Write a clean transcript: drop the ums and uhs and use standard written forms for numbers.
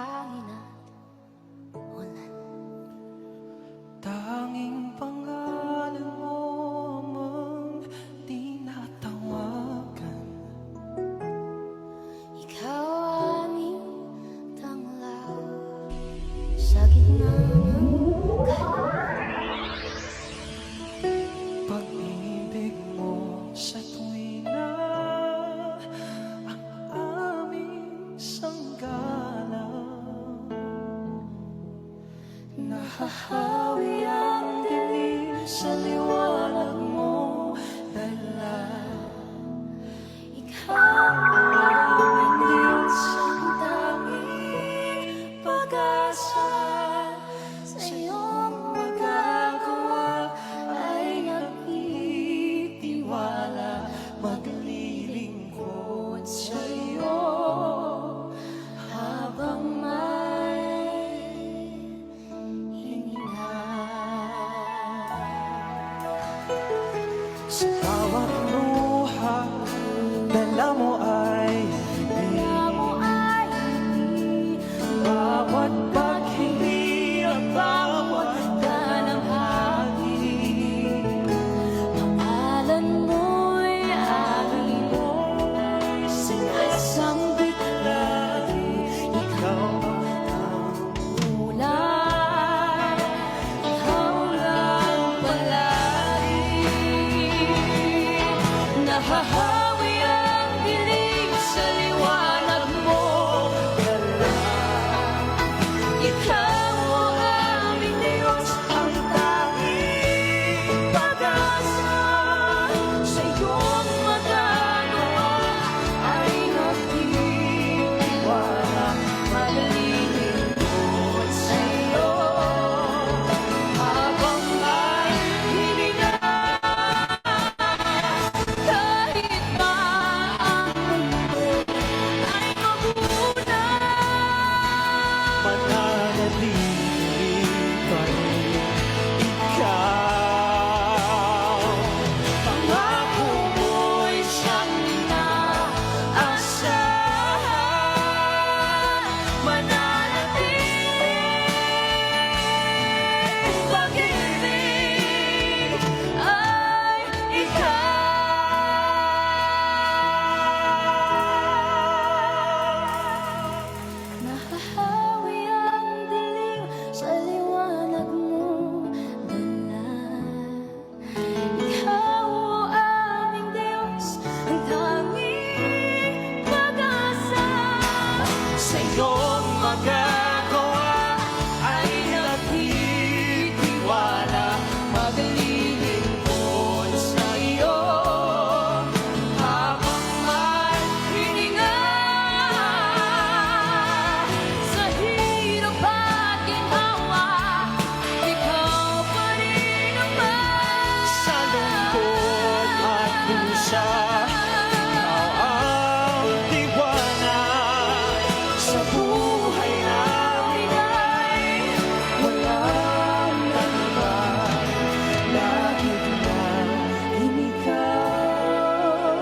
hangin at ulan. Tanging pangalan mo mang tinatawagan. Ikaw aming tanglaw sa gitna ng kalan. Pag-ibig mo sa tuwina ang aming sanggana. Nahahawi ang dilim sa liwanag mo dala. Ikaw ang Diyos, ang tanging pag-asa. Sa iyong magagawa ay nagtitiwala, Maglilingkod sa iyo habang may hininga. sa bawat luha, dala mo ay bawat paghindi at bawat Danamhagi, pangalan mo'y aking sinasambit lagi. Ikaw ang ulan, ikaw lang palagi. Nahahawi ang dilim sa liwanag mo. Ikaw ang aming Diyos, ang tanging pag-asa. Sa iyong magagawa ay nagtitiwala, maglilingkod sa iyo habang may hininga. Kahit pa ang mundo ay magulan, mananatili pa rin ikaw. pangako mo'y siyang inaasahan. Mananatiling pag-ibig ay ikaw. Nahahawi ang dilim sa liwanag mo dala. Ikaw aming Diyos, ang tanging pag-asa. Sa iyong magagawa ay Nagtitiwala, maglilingkod sa iyo habang may hininga. Sa hirap at ginhawa, ikaw pa rin naman. sa lungkot at dusa, ikaw ang liwanag. Sa buhay namin ay walang nagbabago, laging nanging ikaw.